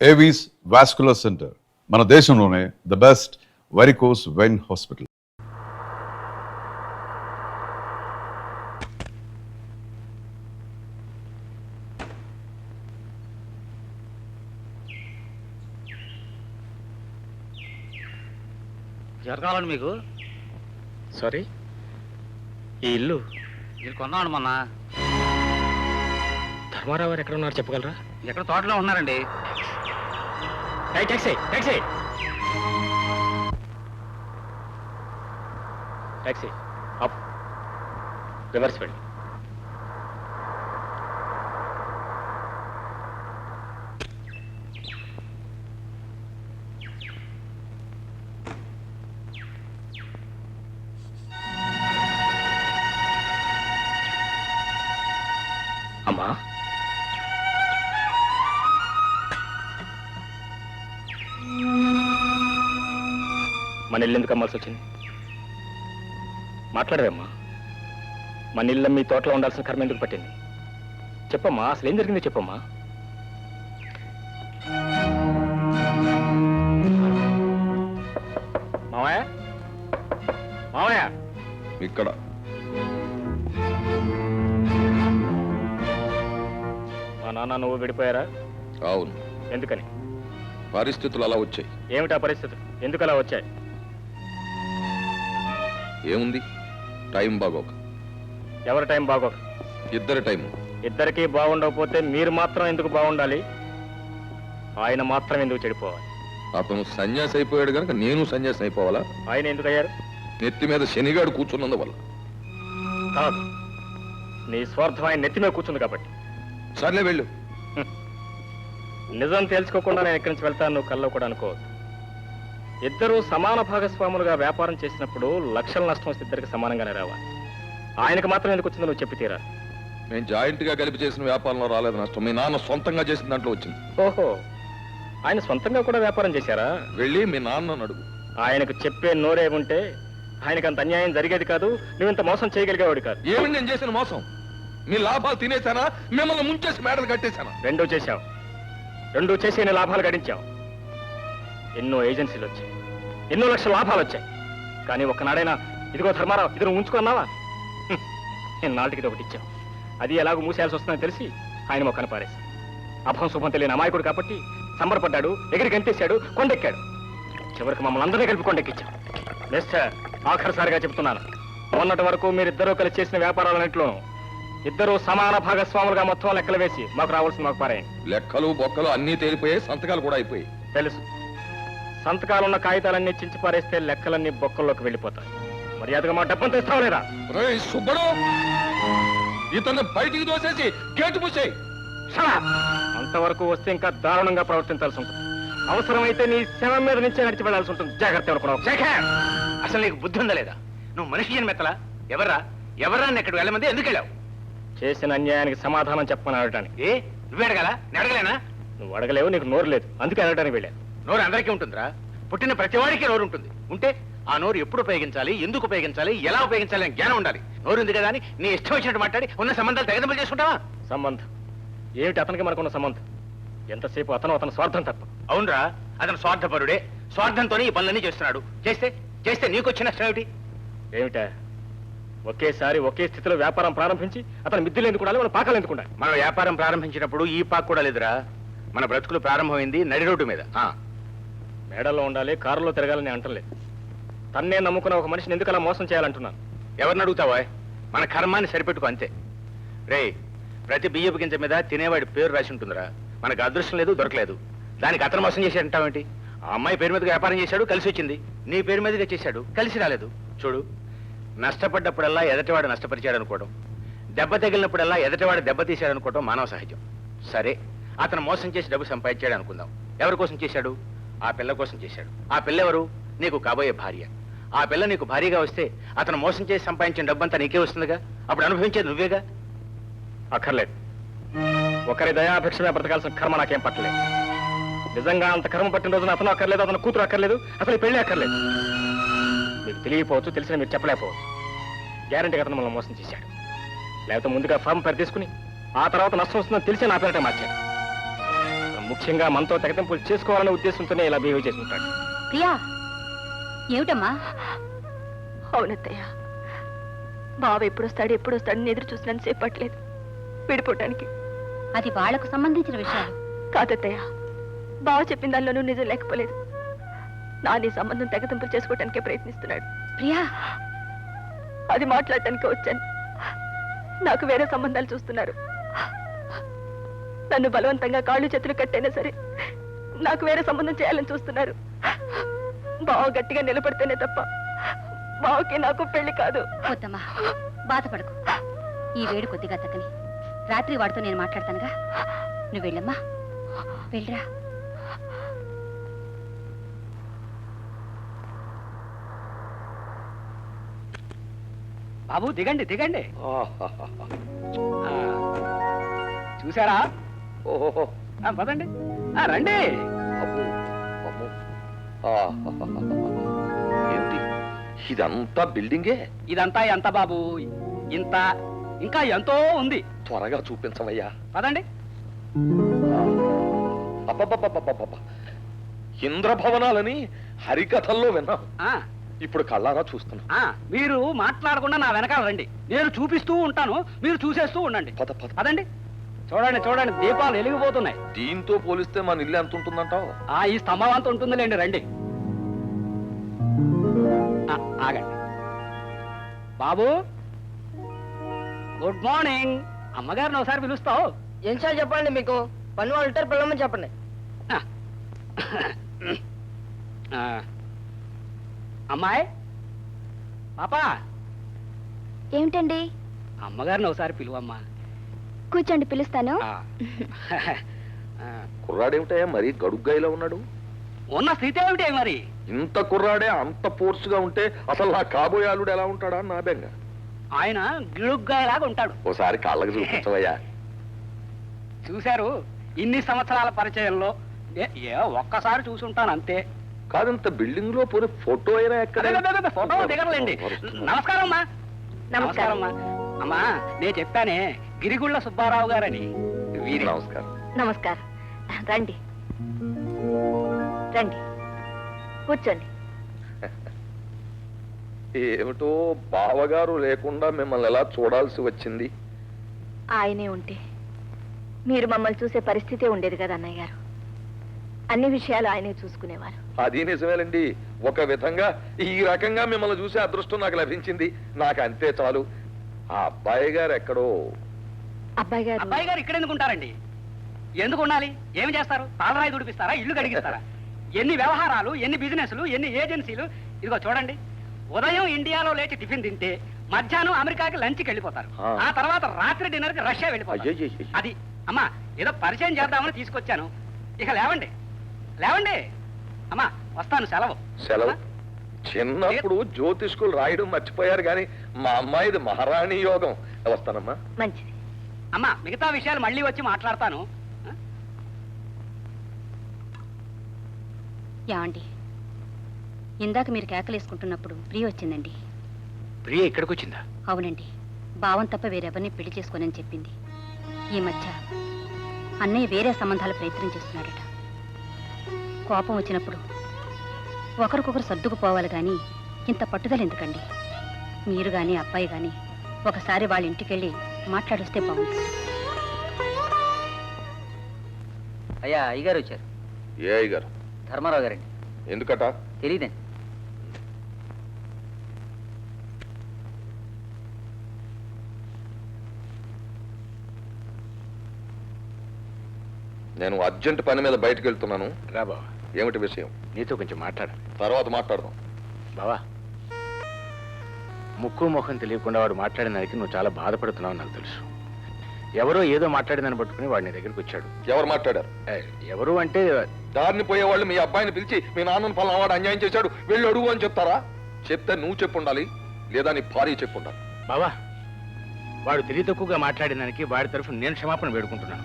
Avis vascular centre మన దేశంలోనే the best varicose vein hospital. జరగాలండి మీకు. సారీ, ఈ ఇల్లు మీరు కొన్నామండి మొన్న. ధర్మారావు గారు ఎక్కడ ఉన్నారు చెప్పగలరా? ఎక్కడ తోటలో ఉన్నారండి. Taxi taxi taxi up, reverse వెళ్ళి. అమ్మా, మన ఇల్లు ఎందుకు అమ్మాల్సి వచ్చింది? మాట్లాడవేమ్మా. మన ఇల్లు మీ తోటలో ఉండాల్సిన కర్మ ఎందుకు పట్టింది? చెప్పమ్మా, అసలు ఏం జరిగిందో చెప్పమ్మా. మావయ్య, మావయ్య, ఇక్కడ మా నాన్న నువ్వు విడిపోయారా? అవును, ఎందుకని? పరిస్థితులు అలా వచ్చాయి. ఏమిటా పరిస్థితులు? ఎందుకు అలా వచ్చాయి? ఏముంది, టైం బాగోక. ఎవరి టైం బాగోక? ఇద్దరి టైము. ఇద్దరికీ బాగుండకపోతే మీరు మాత్రం ఎందుకు బాగుండాలి? ఆయన మాత్రం ఎందుకు చెడిపోవాలి? అతను సన్యాసి అయిపోయాడు కనుక నేను సన్యాసి అయిపోవాలా? ఆయన ఎందుకు అయ్యారు? నెత్తి మీద శనిగాడు కూర్చున్నందువల్ల. కాదు, నీ స్వార్థం ఆయన నెత్తి మీద కూర్చుంది కాబట్టి. సర్లే వెళ్ళు. నిజం తెలుసుకోకుండా నేను ఇక్కడి నుంచి వెళ్తాను నువ్వు కల్లో కూడా అనుకోవద్దు. ఇద్దరూ సమాన భాగస్వాములుగా వ్యాపారం చేసినప్పుడు లక్షల నష్టం వస్తే ఇద్దరికి సమానంగానే రావాలి. ఆయనకు మాత్రం ఎందుకు వచ్చిందో నువ్వు చెప్పి తీరా. మేము జాయింట్ గా కలిపి చేసిన వ్యాపారంలో రాలేదు నష్టం, మీ నాన్న సొంతంగా చేసిన దాంట్లో వచ్చింది. ఓహో, ఆయన సొంతంగా కూడా వ్యాపారం చేశారా? వెళ్ళి మీ నాన్న అడుగు. ఆయనకు చెప్పే నోరే ఉంటే ఆయనకు అంత అన్యాయం జరిగేది కాదు, నువ్వు ఇంత మోసం చేయగలిగేవాడు కాదు. ఏమి నేను చేసిన మోసం? మీ లాభాలు తినేశానా, మిమ్మల్ని ముంచేసి మేడలు కట్టేశానా? రెండూ చేశావు. రెండూ చేసి ఎన్ని లాభాలు గడించావు. ఎన్నో ఏజెన్సీలు వచ్చాయి, ఎన్నో లక్షల లాభాలు వచ్చాయి. కానీ ఒక్కనాడైనా ఇదిగో ధర్మారావు ఇది నువ్వు ఉంచుకున్నావా? నేను నాటికి ఒకటి ఇచ్చావు. అది ఎలాగో మూసేయాల్సి వస్తుందని తెలిసి ఆయన మొక్కను పారేశాను. అభం శుభం తెలియని అమాయకుడు కాబట్టి సంబరపడ్డాడు, ఎగిరి గంతేశాడు, కొండెక్కాడు. చివరికి మమ్మల్ని అందరినీ కలిపి కొండెక్కించాం. మిస్టర్, ఆఖరిసారిగా చెప్తున్నాను, మొన్నటి వరకు మీరిద్దరూ కలిసి చేసిన వ్యాపారాలన్నింటిలోనూ ఇద్దరు సమాన భాగస్వాములుగా మొత్తం లెక్కలు వేసి మాకు రావాల్సింది మాకు పారాయండి. లెక్కలు బొక్కలు అన్నీ తేలిపోయాయి, సంతకాలు కూడా అయిపోయాయి. తెలుసు, సంతకాలున్న కాగితాలన్నీ చించి పారేస్తే లెక్కలన్నీ బొక్కల్లోకి వెళ్ళిపోతాయి. మర్యాదగా మా డబ్బంతా ఇస్తావు లేదా? సుబ్బడు, ఇతను బయటికి దోసేసి గేటు మూసేయి. అంతవరకు వస్తే ఇంకా దారుణంగా ప్రవర్తించాల్సి ఉంటుంది. అవసరమైతే నీ శవం మీద నుంచే నడిచి వెళ్లాల్సి ఉంటుంది. జాగ్రత్త అనుకున్నావు. అసలు నీకు బుద్ధి ఉందా లేదా? నువ్వు మనిషి జన్మెత్తలా? ఎవరా ఎక్కడికి వెళ్ళమంది? ఎందుకు వెళ్ళావు? చేసిన అన్యాయానికి సమాధానం చెప్పమని అడగటానికి. ఏ నువ్వే అడగాలా? నేను అడగలేనా? నువ్వు అడగలేవు, నీకు నోరు లేదు, అందుకే అడగడానికి వెళ్ళాను. నోరు అందరికీ ఉంటుందిరా. పుట్టిన ప్రతివాడికి నోరు ఉంటుంది. ఉంటే ఆ నోరు ఎప్పుడు ఉపయోగించాలి, ఎందుకు ఉపయోగించాలి, ఎలా ఉపయోగించాలి అని జ్ఞానం ఉండాలి. నోరు ఉంది కదా అని నీ ఇష్టం వచ్చినట్టు మాట్లాడి ఉన్న సంబంధాలు తెగదెంపులు చేసుకుంటావా? సంబంధం ఏమిటి? అతనికి మనకున్న సంబంధం ఎంతసేపు అతని స్వార్థం తప్ప. అవునరా, అతను స్వార్థపరుడే. స్వార్థంతోనే ఈ పనులన్నీ చేస్తున్నాడు. చేస్తే నీకొచ్చిన నష్టం ఏమిటి? ఏమిటా? ఒకేసారి ఒకే స్థితిలో వ్యాపారం ప్రారంభించి అతను మిద్దెలు ఎందుకు ఉండాలి, మన పాకాలు ఎందుకు ఉండాలి? మనం వ్యాపారం ప్రారంభించినప్పుడు ఈ పాకు కూడా లేదురా. మన బ్రతుకులు ప్రారంభమైంది నడి రోడ్డు మీద. మేడల్లో ఉండాలి, కారులో తిరగాలని అంటలేదు. తన్నే నమ్ముకున్న ఒక మనిషిని ఎందుకు అలా మోసం చేయాలంటున్నాను. ఎవరిని అడుగుతావా? మన కర్మాన్ని సరిపెట్టుకు అంతే. రే, ప్రతి బియ్యపు గింజ మీద తినేవాడి పేరు రాసి ఉంటుందిరా. మనకు అదృష్టం లేదు, దొరకలేదు. దానికి అతను మోసం చేశాడంటావేంటి? ఆ అమ్మాయి పేరు మీదగా వ్యాపారం చేశాడు, కలిసి వచ్చింది. నీ పేరు మీదగా చేశాడు, కలిసి రాలేదు. చూడు, నష్టపడ్డప్పుడల్లా ఎదటివాడు నష్టపరిచాడు అనుకోవడం, దెబ్బ తగిలినప్పుడల్లా ఎదటివాడు దెబ్బ తీశాడు అనుకోవడం మానవ సహజం. సరే, అతను మోసం చేసి డబ్బు సంపాదించాడు అనుకుందాం. ఎవరి కోసం చేశాడు? ఆ పిల్ల కోసం చేశాడు. ఆ పిల్ల ఎవరు? నీకు కాబోయే భార్య. ఆ పిల్ల నీకు భార్యగా వస్తే అతను మోసం చేసి సంపాదించిన డబ్బంతా నీకే వస్తుందిగా. అప్పుడు అనుభవించేది నువ్వేగా. అక్కర్లేదు, ఒకరి దయాభిక్షమే బ్రతకాల్సిన కర్మ నాకేం పట్టలేదు. నిజంగా అంత కర్మ పట్టిన రోజున అతను అక్కర్లేదు, అతను కూతురు అక్కర్లేదు, అసలు పెళ్లి అక్కర్లేదు. మీకు తెలియకపోవచ్చు, తెలిసిన మీరు చెప్పలేకపోవచ్చు. గ్యారంటీగా అతను మనల్ని మోసం చేశాడు. లేకపోతే ముందుగా ఫామ్ పేరు తీసుకుని ఆ తర్వాత నష్టం వస్తుందని తెలిసి నా పేరటే మార్చాడు. ముఖ్యంగా మనతో తెగతింపులు చేసుకోవాలనే ఉద్దేశంతోనే ఇలా బిహేవ్ చేసుకుంటాడు. ప్రియా, ఏమిటమ్మా? అవునత్తయ్య, బావ ఎప్పుడు వస్తాడని ఎదురు చూసినంత సేపు పట్టలేదు విడిపోవటానికి. అది వాళ్లకు సంబంధించిన విషయాలు. కాదత్తయ్య, బావ చెప్పిన దానిలోనూ నిజం లేకపోలేదు. నాని సంబంధం తెగతింపులు చేసుకోవటానికే ప్రయత్నిస్తున్నాడు. ప్రియా, అది మాట్లాడటానికే వచ్చాను. నాకు వేరే సంబంధాలు చూస్తున్నారు. నన్ను బలవంతంగా కాళ్ళు చేతులు కట్టైనా సరే నాకు వేరే సంబంధం చేయాలని చూస్తున్నారు. బావ గట్టిగా నిలబడితేనే తప్ప బావకి నాకు పెళ్లి కాదు. వద్దమ్మా, బాధపడకు. ఈ వేడి కొద్దిగా తగ్గని రాత్రి వాడితో నేను మాట్లాడతానుగా. నువ్వు వెళ్ళమ్మా, వెళ్ళరా. బాబు దిగండి దిగండి. చూసారా? ఓహో, పదండి, రండి. ఏంటి ఇదంతా బిల్డింగే? ఇదంతా ఎంత బాబు? ఇంత, ఇంకా ఎంతో ఉంది. త్వరగా చూపించవయ్యా. పదండి. అబ్బబ్బబ్బబ్బబ్బబ్బ, ఇంద్రభవనాలని హరికథల్లో విన్నాం, ఆ, ఇప్పుడు కళ్ళారా చూస్తున్నాం. మీరు మాట్లాడకుండా నా వెనకాల రండి. నేను చూపిస్తూ ఉంటాను, మీరు చూసేస్తూ ఉండండి. పద పద. పదండి. చూడండి చూడండి, దీపాలు వెలిగిపోతున్నాయి. దీంతో పోలిస్తే మన ఇల్లు ఎంత ఉంటుందంటావు? ఈ స్తంభం అంత ఉంటుందిలేండి. రండి. ఆగండి. బాబు, గుడ్ మార్నింగ్. అమ్మగారిని ఒకసారి పిలుస్తావు? ఏం సార్ చెప్పండి, మీకు పని వాళ్ళు ఉంటారు, పిల్లమని చెప్పండి. అమ్మాయి, పాపా, ఏమిటండి? అమ్మగారిని ఒకసారి పిలువమ్మా. కూర్చోండి, పిలుస్తాను. కుర్రాడేమిటయ్యా మరీ గడుగ్గాయిలా ఉన్నాడు? ఉన్న స్థితి ఏమిటే మరి? ఇంత కుర్రాడే అంత ఫోర్స్గా ఉంటే అసలు నా కాబోయే అల్లుడు ఎలా ఉంటాడా అని నా బెంగ. ఆయన గిడుగ్గాయలాగా ఉంటాడు. ఓసారి కాళ్ళకి చూపించవయ్యా. చూశారు, ఇన్ని సంవత్సరాల పరిచయంలో ఒక్కసారి చూసుంటాను అంతే. కాదంత బిల్డింగ్ లో పోనీ ఫోటో అయినా ఎక్కడ? ఫోటో దిగరలేండి. నమస్కారం అమ్మా. నమస్కారం. అమ్మా. అమ్మా, నేను చెప్పానే, గిరిగుళ్ళ సుబ్బారావు గారని. వీరి నమస్కారం. నమస్కారం. రండి రండి, కూర్చోండి. ఏమిటో బావగారు లేకుండా మిమ్మల్ని ఎలా చూడాల్సి వచ్చింది? ఆయనే ఉంటే మీరు మమ్మల్ని చూసే పరిస్థితే ఉండేది కదా అన్నయ్య గారు. అన్ని విషయాలు ఆయనే చూసుకునేవారు. అది నిజమేనండి. ఒక విధంగా ఈ రకంగా మిమ్మల్ని చూసే అదృష్టం నాకు లభించింది. నాకు అంతే చాలు. ఆ అబ్బాయి గారు ఎక్కడో. అబ్బాయి గారు అబ్బాయి గారు ఇక్కడ ఎందుకు ఉంటారండి? ఎందుకు ఉండాలి? ఏమి చేస్తారు? పాలరాయి దుడిపిస్తారా? ఇల్లు కడిగిస్తారా? ఎన్ని వ్యవహారాలు, ఎన్ని బిజినెస్లు, ఎన్ని ఏజెన్సీలు. ఇదిగో చూడండి, ఉదయం ఇండియాలో లేచి టిఫిన్ తింటే మధ్యాహ్నం అమెరికాకి లంచ్కి వెళ్ళిపోతారు. ఆ తర్వాత రాత్రి డిన్నర్ కి రష్యా వెళ్ళిపోతారు. అది అమ్మా, ఏదో పరిచయం చేద్దామని తీసుకొచ్చాను. ఇక లేవండి, లేవండి. అమ్మా, వస్తాను. సెలవు. సెలవు? చిన్నప్పుడు జ్యోతిష్కులు రాయడం మర్చిపోయారు కానీ మా అమ్మాయిది మహారాణి యోగం. వస్తానమ్మా. మంచిది. అమ్మా, మిగతా విషయాలు మళ్ళీ వచ్చి మాట్లాడతాను. యాండి, ఇందాక మీరు కేకలేసుకుంటున్నప్పుడు ప్రియ వచ్చిందండి. ప్రియ ఇక్కడికి వచ్చిందా? అవునండి, భావం తప్ప వేరెవరిని పెళ్లి చేసుకోనని చెప్పింది. ఈ మధ్య అన్నయ్య వేరే సంబంధాలు ప్రయత్నం చేస్తున్నాడట. కోపం వచ్చినప్పుడు ఒకరికొకరు సర్దుకుపోవాలి కానీ ఇంత పట్టుదల ఎందుకండి? మీరు కానీ అబ్బాయి కానీ ఒకసారి వాళ్ళ ఇంటికి వెళ్ళి మాట్లాడొస్తే బాగుంటుంది. అయ్యా, అయ్యగారు వచ్చారు. ఏ అయ్యగారు? ధర్మారావు గారండి. ఎందుకట? తెలియదండి. నేను అర్జెంట్ పని మీద బయటకు వెళ్తున్నాను. రా బావా. ఏమిటి విషయం? నీతో కొంచెం మాట్లాడాలి. తర్వాత మాట్లాడదాం. బావా, ముక్కు ముఖం తెలియకుండా వాడు మాట్లాడిన దానికి నువ్వు చాలా బాధపడుతున్నావు నాకు తెలుసు. ఎవరో ఏదో మాట్లాడిందని పట్టుకుని వాడి నీ దగ్గరికి వచ్చాడు. ఎవరు మాట్లాడారు? ఎవరు అంటే దారిని పోయేవాళ్ళు మీ అబ్బాయిని పిలిచి మీ నాన్నను పలానావాడు అన్యాయం చేశాడు వెళ్ళి అడుగు అని చెప్తారా? చెప్తే నువ్వు చెప్పుండాలి, లేదా నీ భార్య చెప్పుండాలి. బావా, వాడు తెలివి తక్కువగా మాట్లాడిన దానికి వాడి తరఫున నేను క్షమాపణ వేడుకుంటున్నాను.